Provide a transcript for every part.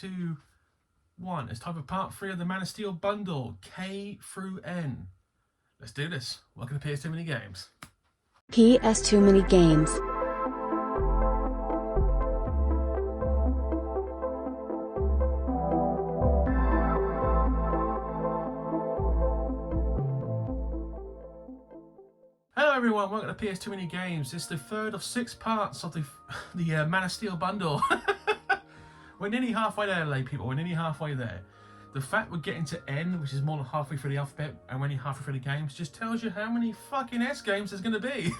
2, 1. It's time for part 3 of the Man of Steel bundle, K through N. Let's do this. Welcome to PS2 Mini Games. PS2 Mini Games. Hello everyone, welcome to PS2 Mini Games. It's the third of 6 parts of the Man of Steel bundle. We're nearly halfway there, lay people. We're nearly halfway there. The fact we're getting to N, which is more than halfway through the alphabet, and we're only halfway through the games, just tells you how many fucking S games there's going to be.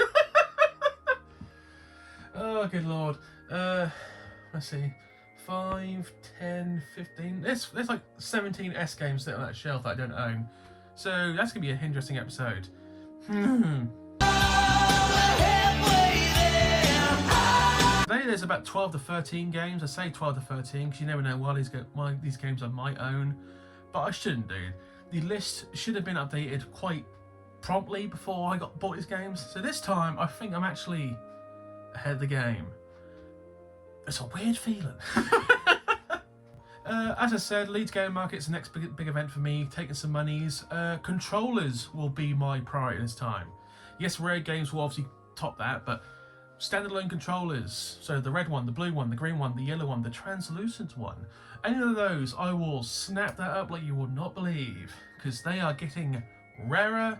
Oh, good lord. Let's see. 5, 10, 15. There's like 17 S games sitting on that shelf that I don't own. So that's going to be an interesting episode. Today there's about 12 to 13 games. I say 12 to 13 because you never know why these games I might own, but I shouldn't do. The list should have been updated quite promptly before I bought these games. So this time I think I'm actually ahead of the game. It's a weird feeling. As I said, Leeds Game Market's the next big event for me, taking some monies. Controllers will be my priority this time. Yes, rare games will obviously top that, but standalone controllers, so the red one, the blue one, the green one, the yellow one, the translucent one, any of those, I will snap that up like you would not believe, because they are getting rarer,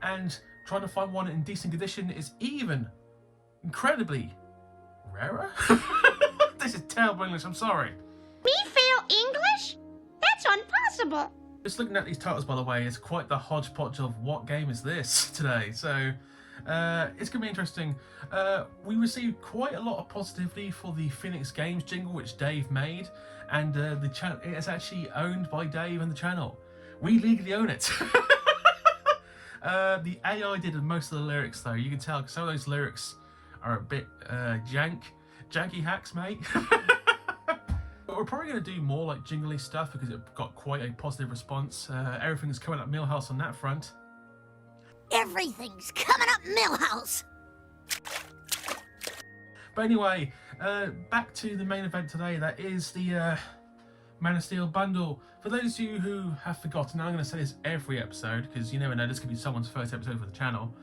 and trying to find one in decent condition is even incredibly rarer. This is terrible English, I'm sorry. We fail English? That's impossible. Just looking at these titles, by the way, it's quite the hodgepodge of what game is this today, so it's going to be interesting. We received quite a lot of positivity for the Phoenix Games jingle, which Dave made, and the channel it is actually owned by Dave and the channel. We legally own it. The AI did most of the lyrics, though. You can tell some of those lyrics are a bit janky hacks, mate. But we're probably going to do more like jingly stuff because it got quite a positive response. Everything's coming up Millhouse on that front. Everything's coming up Millhouse. But anyway, back to the main event today. That is the Man of Steel bundle. For those of you who have forgotten, I'm going to say this every episode because you never know, this could be someone's first episode for the channel.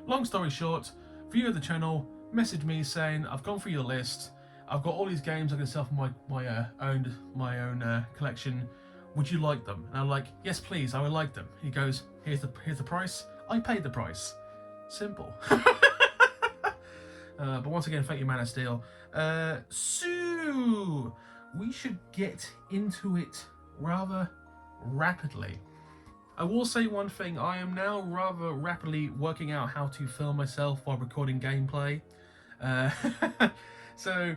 Long story short, viewer of the channel messaged me saying, I've gone through your list. I've got all these games I can sell for my own collection. Would you like them? And I'm like, yes, please, I would like them. He goes, here's the price. I paid the price. Simple. But once again, thank you, Man of Steel. So we should get into it rather rapidly. I will say one thing. I am now rather rapidly working out how to film myself while recording gameplay. So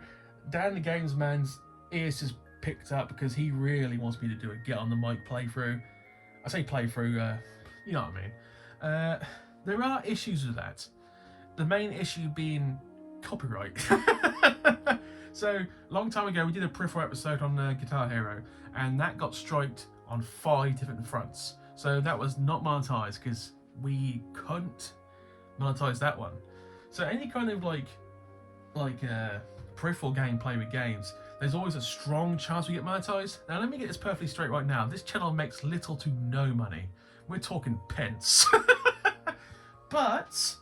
Dan the Games Man's ears just picked up because he really wants me to do a get on the mic playthrough. I say playthrough, you know what I mean. There are issues with that. The main issue being copyright. So, long time ago we did a peripheral episode on Guitar Hero, and that got striked on 5 different fronts. So that was not monetized because we couldn't monetize that one. So any kind of like peripheral gameplay with games, there's always a strong chance we get monetized. Now let me get this perfectly straight right now. This channel makes little to no money. We're talking pence. But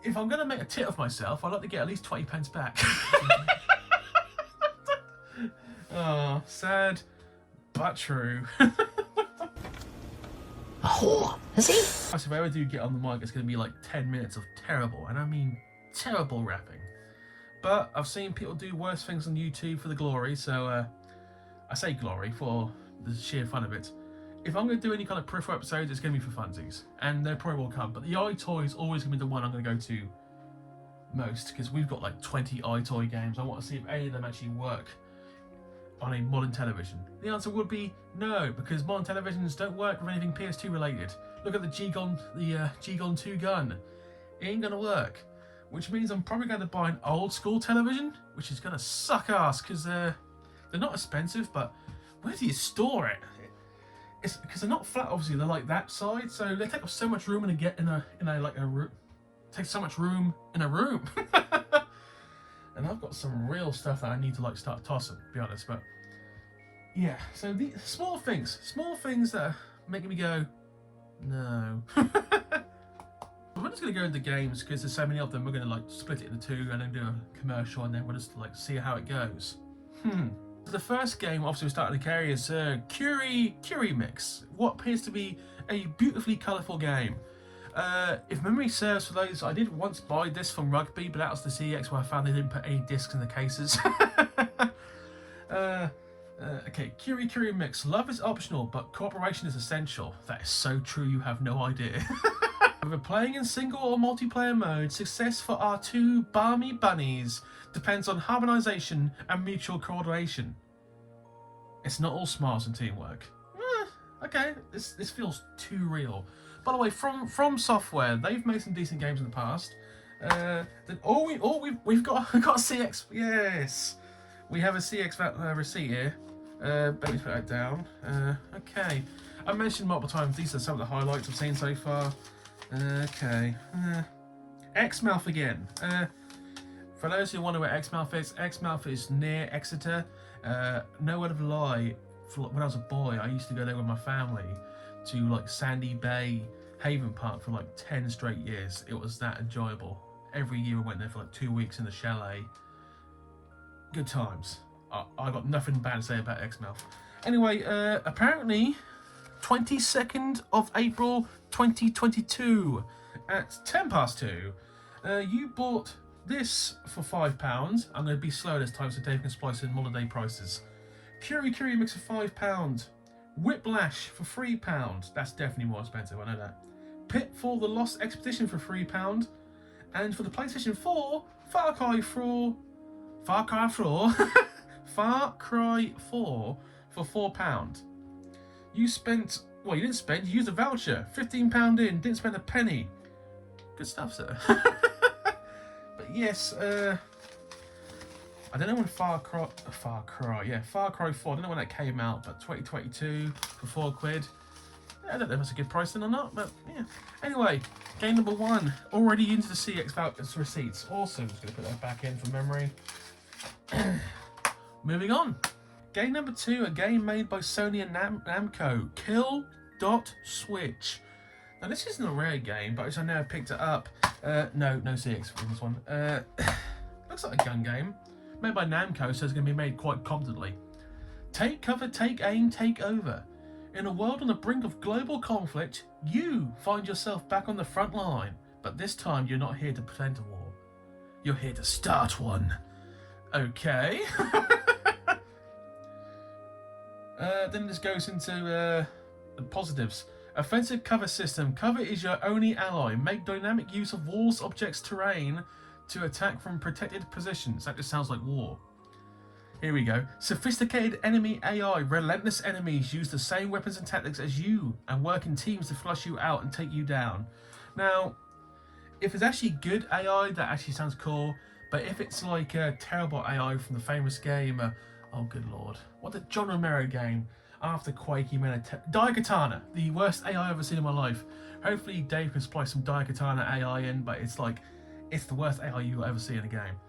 if I'm going to make a tit of myself, I'd like to get at least 20 pence back. Oh, sad, but true. A whore, is he? So if I ever do get on the mic, it's going to be like 10 minutes of terrible, and I mean terrible rapping. But I've seen people do worse things on YouTube for the glory, so I say glory for the sheer fun of it. If I'm going to do any kind of peripheral episodes, it's going to be for funsies, and they probably will come. But the iToy is always going to be the one I'm going to go to most, because we've got like 20 iToy games. I want to see if any of them actually work on a modern television. The answer would be no, because modern televisions don't work with anything PS2 related. Look at the G-Gon 2 gun. It ain't going to work. Which means I'm probably going to buy an old school television, which is going to suck ass, because they're not expensive, but where do you store it? It's because they're not flat, obviously. They're like that side, so they take up so much room in a room. Take so much room in a room. And I've got some real stuff that I need to like start tossing, to be honest. But yeah, so the small things that are making me go, no. We're just going to go into games because there's so many of them. We're going to like split it into two and then do a commercial and then we'll just like see how it goes. So the first game, obviously, we're starting to carry is Curie Mix, what appears to be a beautifully colourful game. If memory serves, for those, I did once buy this from Rugby, but that was the CX where I found they didn't put any discs in the cases. Okay, Curie Mix. Love is optional, but cooperation is essential. That is so true, you have no idea. Whether playing in single or multiplayer mode, success for our two balmy bunnies depends on harmonisation and mutual coordination. It's not all smiles and teamwork. Okay, this feels too real. By the way, from Software, they've made some decent games in the past. We've got a CX. Yes, we have a CX receipt here. Let me put that down. Okay, I mentioned multiple times. These are some of the highlights I've seen so far. Okay, Exmouth again. For those who wonder where Exmouth is near Exeter. No word of a lie. When I was a boy, I used to go there with my family to like Sandy Bay, Haven Park for like 10 straight years. It was that enjoyable. Every year we went there for like 2 weeks in the chalet. Good times. I got nothing bad to say about Exmouth. Anyway, apparently 22nd of April 2022 at 2:10. You bought this for £5. I'm going to be slow this time so Dave can splice in holiday prices. Curie Mix for £5. Whiplash for £3. That's definitely more expensive, I know that. Pitfall The Lost Expedition for £3. And for the PlayStation 4, Far Cry 4 for £4. You spent, well, you didn't spend, you used a voucher. £15 in, didn't spend a penny. Good stuff, sir. But yes, I don't know when Far Cry 4, I don't know when that came out, but 2022 for £4. I don't know if that's a good price then or not, but yeah. Anyway, game number 1, already into the CX vouchers receipts. Awesome, just going to put that back in for memory. Moving on. Game number 2, a game made by Sony and Namco, Kill.Switch. Now this isn't a rare game, but I know I picked it up. No CX for this one. Looks like a gun game. Made by Namco, so it's going to be made quite competently. Take cover, take aim, take over. In a world on the brink of global conflict, you find yourself back on the front line. But this time you're not here to prevent a war. You're here to start one. Okay. Then this goes into the positives. Offensive cover system. Cover is your only ally. Make dynamic use of walls, objects, terrain to attack from protected positions. That just sounds like war. Here we go. Sophisticated enemy AI. Relentless enemies use the same weapons and tactics as you and work in teams to flush you out and take you down. Now, if it's actually good AI, that actually sounds cool. But if it's like a terrible AI from the famous game, oh good lord, what the John Romero game after Quake, he made a Daikatana, the worst AI I've ever seen in my life. Hopefully Dave can splice some Daikatana AI in, but it's like, it's the worst AI you'll ever see in a game.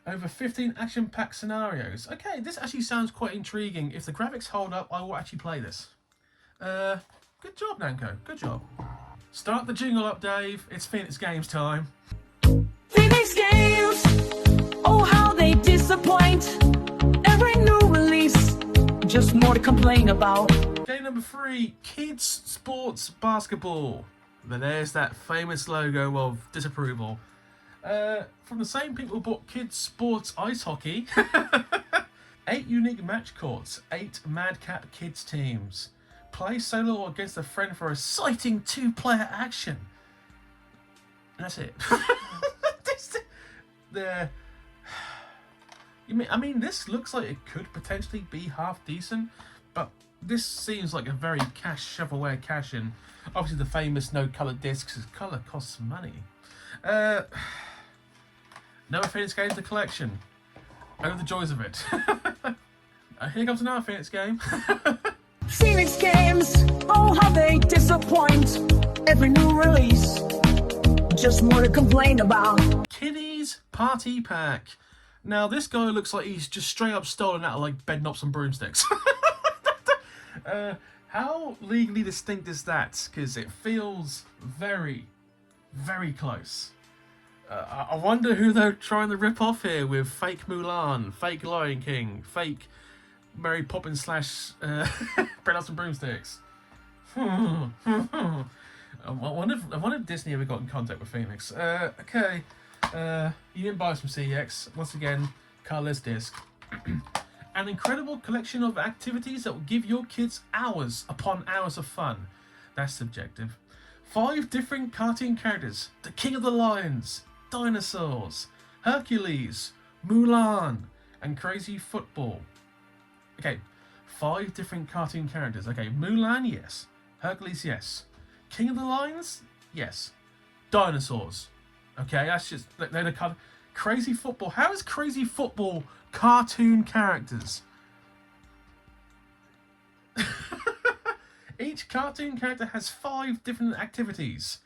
Over 15 action-packed scenarios. Okay, this actually sounds quite intriguing. If the graphics hold up, I will actually play this. Good job, Namco. Good job. Start the jingle up, Dave. It's Phoenix Games time. Phoenix Games, oh how they disappoint. Every new release, just more to complain about. Game number 3, Kids Sports Basketball. But there's that famous logo of disapproval. From the same people who bought Kids Sports Ice Hockey. 8 unique match courts, 8 madcap kids teams. Play solo or against a friend for exciting 2-player action. And that's it. I mean, this looks like it could potentially be half decent, but this seems like a very shovelware cash in. Obviously, the famous no colour discs, because colour costs money. No Phoenix Games the collection. Oh, the joys of it. Here comes another Phoenix game. Phoenix games, oh how they disappoint. Every new release, just more to complain about. Kiddies Party Pack. Now this guy looks like he's just straight up stolen out of like bed knobs and broomsticks. How legally distinct is that? Because it feels very, very close. I wonder who they're trying to rip off here with fake Mulan, fake Lion King, fake Mary Poppins slash Bread House and Broomsticks. I wonder if Disney ever got in contact with Phoenix. Okay, you didn't buy some CX. Once again, colourless disc. An incredible collection of activities that will give your kids hours upon hours of fun. That's subjective. 5 different cartoon characters. The King of the Lions, Dinosaurs, Hercules, Mulan, and Crazy Football. Okay, 5 different cartoon characters. Okay, Mulan, yes. Hercules, yes. King of the Lions, yes. Dinosaurs. Okay, that's just... they're the kind of... Crazy Football. How is Crazy Football cartoon characters? Each cartoon character has 5 different activities.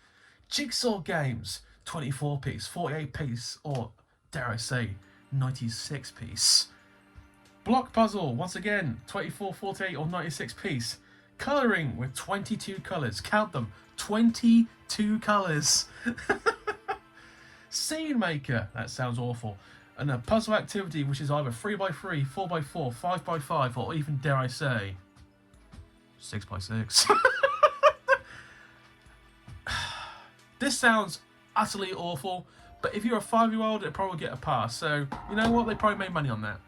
Jigsaw games, 24 piece, 48 piece, or dare I say, 96 piece. Block puzzle, once again, 24, 48, or 96 piece. Colouring with 22 colours. Count them, 22 colours. Scene maker, that sounds awful. And a puzzle activity which is either 3x3, 4x4, 5x5, or even, dare I say, 6x6. This sounds utterly awful, but if you're a 5-year-old, it'll probably get a pass. So, you know what? They probably made money on that.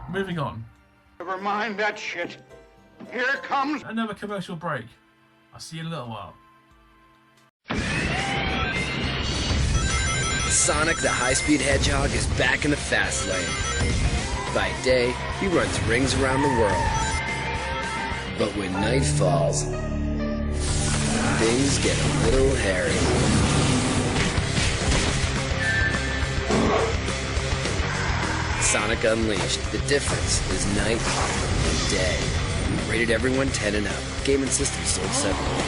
Moving on. Never mind that shit. Here comes Another commercial break. I'll see you in a little while. Sonic the High-Speed Hedgehog is back in the fast lane. By day, he runs rings around the world. But when night falls, things get a little hairy. Sonic Unleashed. The difference is night and day. Rated everyone 10 and up. Game and system sold separately.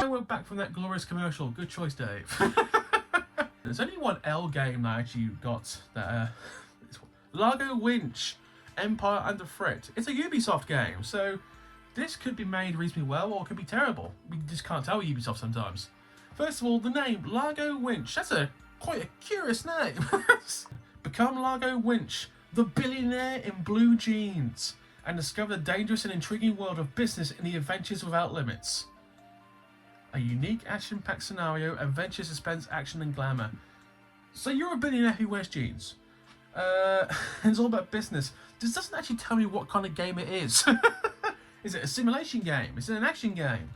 We're back from that glorious commercial. Good choice, Dave. There's only one L game that I actually got. That Largo Winch, Empire Under Threat. It's a Ubisoft game, so this could be made reasonably well or it could be terrible. We just can't tell with Ubisoft sometimes. First of all, the name Largo Winch. That's quite a curious name. Become Largo Winch, the billionaire in blue jeans, and discover the dangerous and intriguing world of business in the Adventures Without Limits. A unique action-packed scenario, adventure, suspense, action, and glamour. So you're a billionaire who wears jeans. It's all about business. This doesn't actually tell me what kind of game it is. Is it a simulation game? Is it an action game?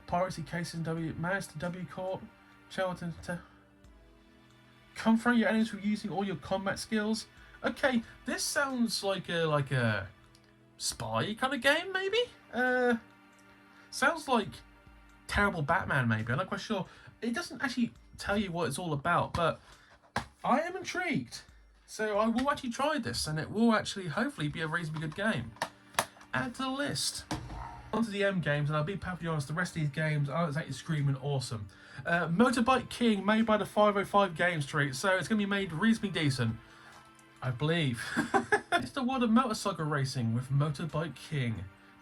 Piracy case in Manage to W Corp. Charlton to confront your enemies with using all your combat skills. Okay, this sounds like a spy kind of game, maybe? Sounds like Terrible Batman, maybe. I'm not quite sure. It doesn't actually tell you what it's all about, but I am intrigued. So I will actually try this, and it will actually hopefully be a reasonably good game. Add to the list. Onto the M games, and I'll be perfectly honest, the rest of these games aren't exactly screaming awesome. Motorbike King, made by the 505 Game Street, so it's going to be made reasonably decent, I believe. It's the world of motorcycle racing with Motorbike King.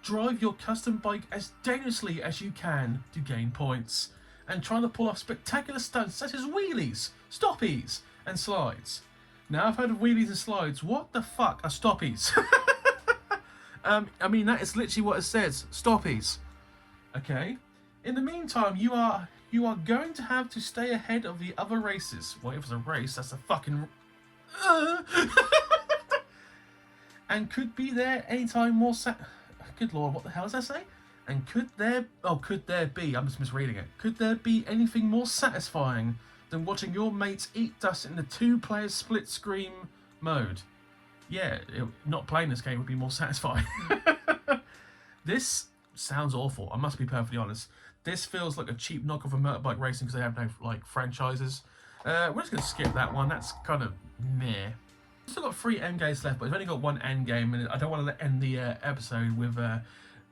Drive your custom bike as dangerously as you can to gain points, and try to pull off spectacular stunts such as wheelies, stoppies, and slides. Now I've heard of wheelies and slides. What the fuck are stoppies? I mean, that is literally what it says. Stoppies. Okay. In the meantime, you are going to have to stay ahead of the other races. Well, if it's a race, that's a fucking... and could be there anytime more good lord, what the hell does that say? And could there be, I'm just misreading it, could there be anything more satisfying than watching your mates eat dust in the 2-player split screen mode? Yeah, not playing this game would be more satisfying. This sounds awful, I must be perfectly honest. This feels like a cheap knockoff of motorbike racing because they have no franchises. We're just going to skip that one, that's kind of meh. Still got 3 end games left, but I've only got 1 end game, and I don't want to end the episode with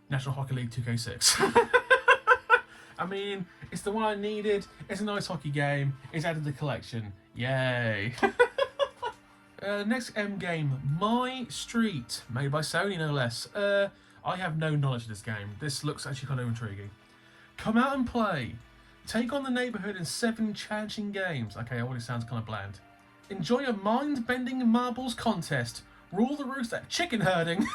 National Hockey League 2K6. I mean, it's the one I needed. It's a nice hockey game. It's added to the collection. Yay! Next M game, My Street, made by Sony, no less. I have no knowledge of this game. This looks actually kind of intriguing. Come out and play. Take on the neighborhood in 7 challenging games. Okay, already sounds kind of bland. Enjoy a mind-bending marbles contest. Rule the roost at chicken herding.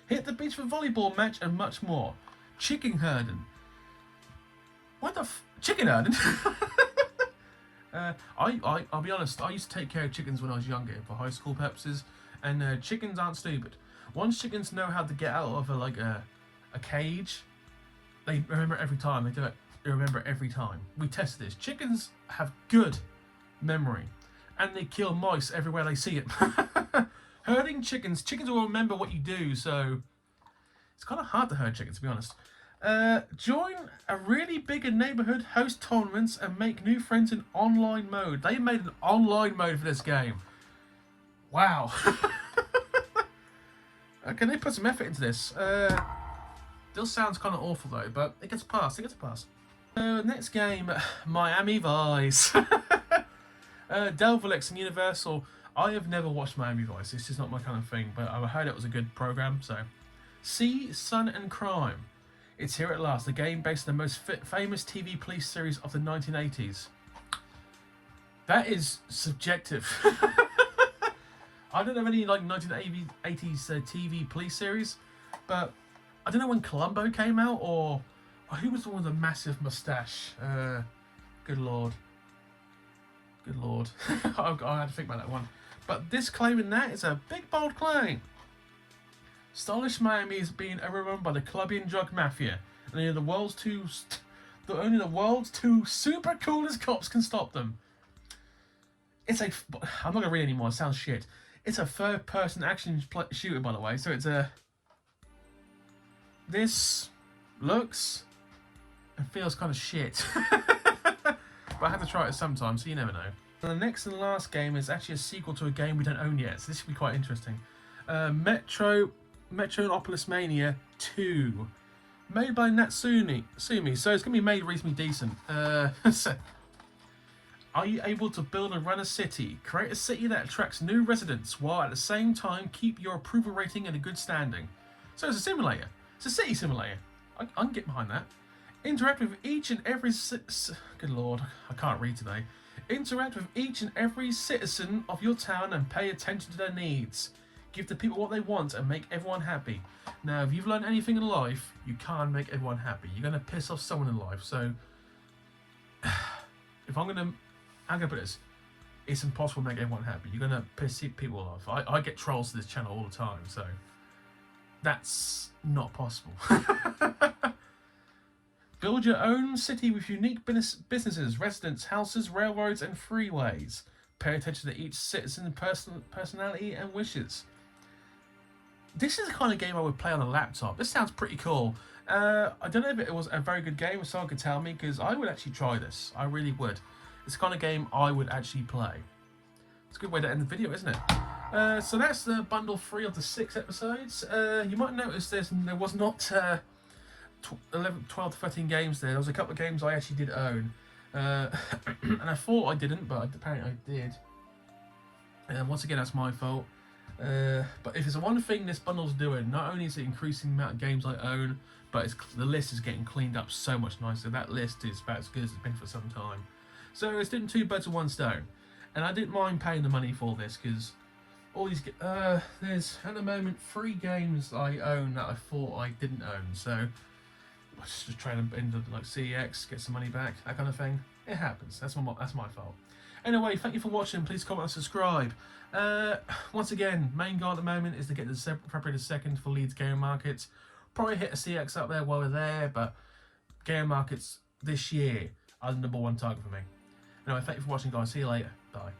Hit the beach for volleyball match and much more. Chicken herding. What the chicken herding? I'll be honest, I used to take care of chickens when I was younger for high school purposes, and chickens aren't stupid. Once chickens know how to get out of a cage, they remember it every time. They do it. They remember it every time. We tested this. Chickens have good memory, and they kill mice everywhere they see it. Herding chickens will remember what you do, so it's kind of hard to herd chickens, to be honest. Join a really big neighborhood, host tournaments, and make new friends in online mode. They made an online mode for this game. Wow. Okay, they put some effort into this. Still sounds kind of awful though, but it gets past. It gets past. Next game, Miami Vice. Delvelix and Universal. I have never watched Miami Vice. It's just not my kind of thing, but I heard it was a good program. So, Sea, Sun and Crime. It's here at last. The game based on the most famous TV police series of the 1980s. That is subjective. I don't have any like 1980s TV police series, but I don't know when Columbo came out or who was the one with the massive mustache. Good lord. Good lord. I had to think about that one. But this claim in that is a big bold claim. Stylish Miami is being overrun by the Colombian drug mafia, and only the world's two super coolest cops can stop them. It's a. I'm not gonna read anymore. It sounds shit. It's a third-person action shooter, by the way. So it's a. This looks and feels kind of shit, but I have to try it sometime, so you never know. And the next and last game is actually a sequel to a game we don't own yet, so this should be quite interesting. Metropolis Mania 2, made by Natsumi, so it's going to be made reasonably decent. So, are you able to build and run a city? Create a city that attracts new residents, while at the same time keep your approval rating in a good standing. So it's a simulator. It's a city simulator. I can get behind that. Interact with each and every... Good lord, I can't read today. Interact with each and every citizen of your town and pay attention to their needs. Give the people what they want and make everyone happy. Now, if you've learned anything in life, you can't make everyone happy. You're going to piss off someone in life. So, if I'm going to put this, it's impossible to make everyone happy. You're going to piss people off. I get trolls to this channel all the time, so that's not possible. Build your own city with unique businesses, residents, houses, railroads, and freeways. Pay attention to each citizen's personality and wishes. This is the kind of game I would play on a laptop. This sounds pretty cool. I don't know if it was a very good game, if someone could tell me, because I would actually try this. I really would. It's the kind of game I would actually play. It's a good way to end the video, isn't it? So that's the bundle 3 of the 6 episodes. You might notice there was not 12 to 13 games there. There was a couple of games I actually did own. And I thought I didn't, but apparently I did. And once again, that's my fault. But if there's one thing this bundle's doing, not only is it increasing the amount of games I own, but the list is getting cleaned up so much nicer. That list is about as good as it's been for some time. So it's doing 2 birds with 1 stone. And I didn't mind paying the money for this, because all these... there's, at the moment, 3 games I own that I thought I didn't own. So I was just trying to into like CEX, get some money back, that kind of thing. It happens. That's my fault. Anyway, thank you for watching. Please comment and subscribe. Once again, main goal at the moment is to get the February 2nd for Leeds Game Markets. Probably hit a CX up there while we're there, but Game Markets this year are the #1 target for me. Anyway, thank you for watching, guys. See you later. Bye.